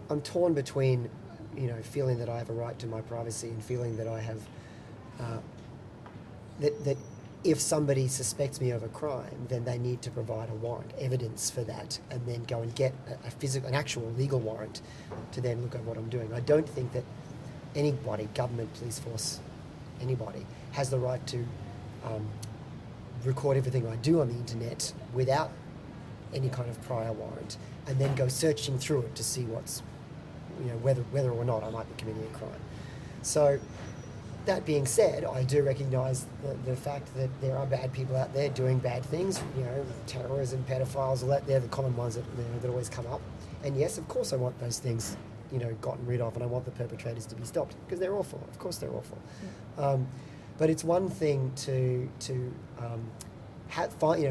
I'm torn between, feeling that I have a right to my privacy and feeling that I have that if somebody suspects me of a crime, then they need to provide a warrant, evidence for that, and then go and get an actual legal warrant to then look at what I'm doing. I don't think that anybody, government, police force, anybody, has the right to record everything I do on the internet without any kind of prior warrant, and then go searching through it to see what's, whether or not I might be committing a crime. So, that being said, I do recognise the fact that there are bad people out there doing bad things, terrorism, pedophiles, all that. They're the common ones that always come up. And yes, of course I want those things, gotten rid of, and I want the perpetrators to be stopped, because they're awful. Of course they're awful. Yeah. But it's one thing to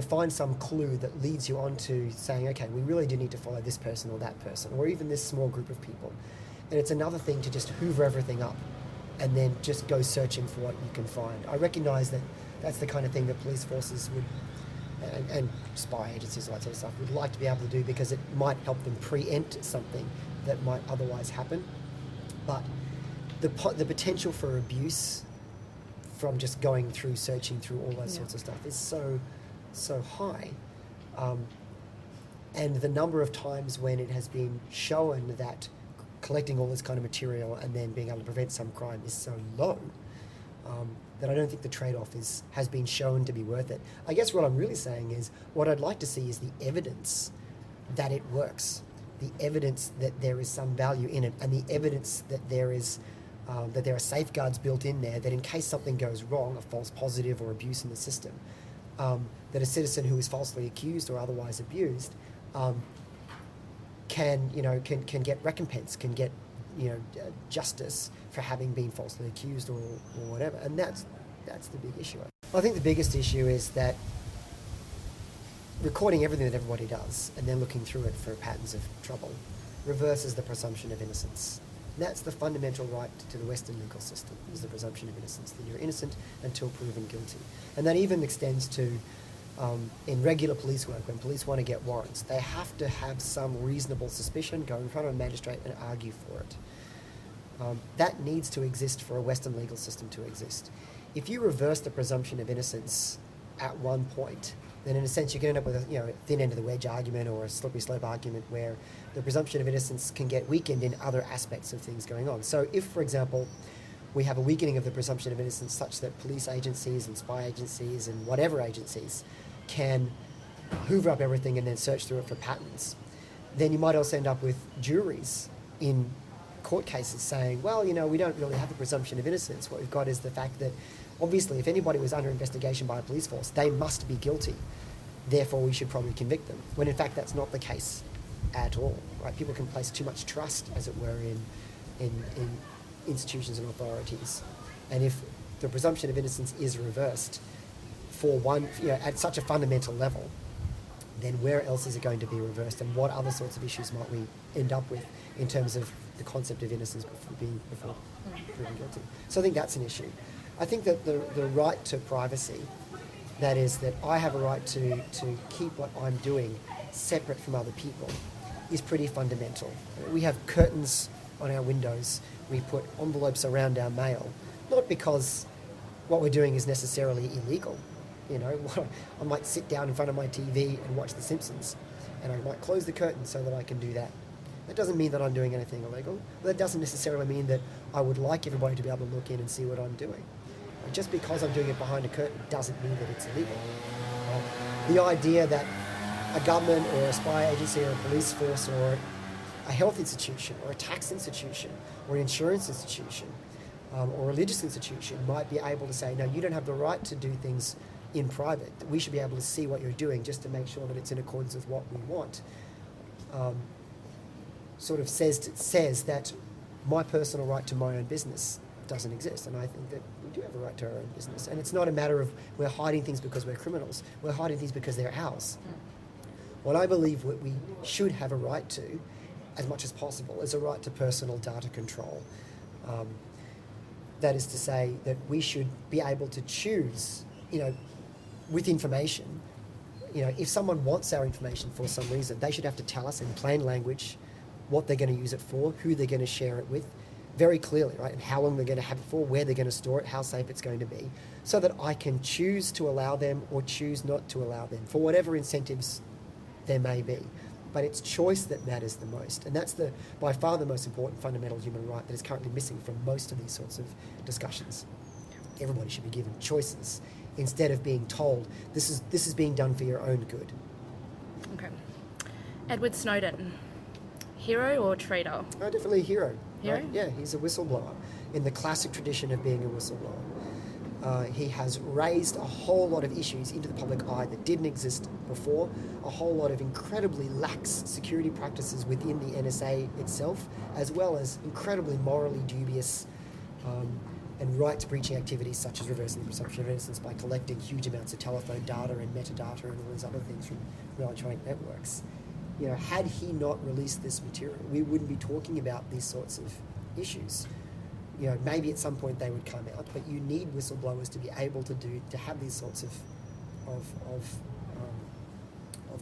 find some clue that leads you on to saying, okay, we really do need to follow this person or that person, or even this small group of people. And it's another thing to just hoover everything up and then just go searching for what you can find. I recognise that that's the kind of thing that police forces would, and spy agencies, all that sort of stuff, would like to be able to do, because it might help them preempt something that might otherwise happen. But the potential for abuse from just going through, searching through all those sorts of stuff is so high. And the number of times when it has been shown that collecting all this kind of material and then being able to prevent some crime is so low that I don't think the trade-off has been shown to be worth it. I guess what I'm really saying is, what I'd like to see is the evidence that it works, the evidence that there is some value in it, and the evidence that there is that there are safeguards built in there, that in case something goes wrong, a false positive or abuse in the system, that a citizen who is falsely accused or otherwise abused can get recompense, can get justice for having been falsely accused or whatever. And that's the big issue. I think the biggest issue is that recording everything that everybody does and then looking through it for patterns of trouble reverses the presumption of innocence. And that's the fundamental right to the Western legal system, is the presumption of innocence, that you're innocent until proven guilty. And that even extends to in regular police work. When police want to get warrants, they have to have some reasonable suspicion, go in front of a magistrate and argue for it. That needs to exist for a Western legal system to exist. If you reverse the presumption of innocence at one point, then in a sense you can end up with a thin end of the wedge argument, or a slippery slope argument, where the presumption of innocence can get weakened in other aspects of things going on. So if, for example, we have a weakening of the presumption of innocence such that police agencies and spy agencies and whatever agencies can hoover up everything and then search through it for patterns, then you might also end up with juries in court cases saying, well, we don't really have a presumption of innocence. What we've got is the fact that, obviously, if anybody was under investigation by a police force, they must be guilty. Therefore, we should probably convict them. When in fact, that's not the case at all. Right? People can place too much trust, as it were, in institutions and authorities. And if the presumption of innocence is reversed for one, at such a fundamental level, then where else is it going to be reversed, and what other sorts of issues might we end up with in terms of the concept of innocence before proven guilty? So I think that's an issue. I think that the right to privacy, that is, that I have a right to keep what I'm doing separate from other people, is pretty fundamental. We have curtains on our windows. We put envelopes around our mail, not because what we're doing is necessarily illegal. I might sit down in front of my TV and watch The Simpsons, and I might close the curtain so that I can do that. That doesn't mean that I'm doing anything illegal, but that doesn't necessarily mean that I would like everybody to be able to look in and see what I'm doing. And just because I'm doing it behind a curtain doesn't mean that it's illegal. The idea that a government or a spy agency or a police force or a health institution or a tax institution or an insurance institution or a religious institution might be able to say, no, you don't have the right to do things in private. We should be able to see what you're doing just to make sure that it's in accordance with what we want. Sort of says that my personal right to my own business doesn't exist, and I think that we do have a right to our own business. And it's not a matter of we're hiding things because we're criminals. We're hiding things because they're ours. What I believe what we should have a right to, as much as possible, is a right to personal data control. That is to say that we should be able to choose, with information, if someone wants our information for some reason, they should have to tell us in plain language what they're going to use it for, who they're going to share it with, very clearly, right? And how long they're going to have it for, where they're going to store it, how safe it's going to be, so that I can choose to allow them or choose not to allow them for whatever incentives there may be. But it's choice that matters the most. And that's by far the most important fundamental human right that is currently missing from most of these sorts of discussions. Everybody should be given choices instead of being told this is being done for your own good. Okay. Edward Snowden, hero or traitor? Oh, definitely a hero. Hero? Right? Yeah, he's a whistleblower in the classic tradition of being a whistleblower. He has raised a whole lot of issues into the public eye that didn't exist before, a whole lot of incredibly lax security practices within the NSA itself, as well as incredibly morally dubious and rights-breaching activities such as reversing the presumption of innocence by collecting huge amounts of telephone data and metadata and all these other things from electronic networks. You know, had he not released this material, we wouldn't be talking about these sorts of issues. You know, maybe at some point they would come out, but you need whistleblowers to be able to have these sorts of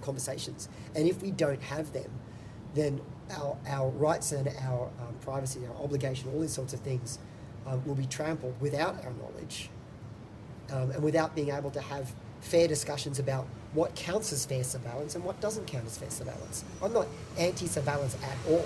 conversations. And if we don't have them, then our rights and our privacy, our obligation, all these sorts of things will be trampled without our knowledge and without being able to have fair discussions about what counts as fair surveillance and what doesn't count as fair surveillance. I'm not anti-surveillance at all.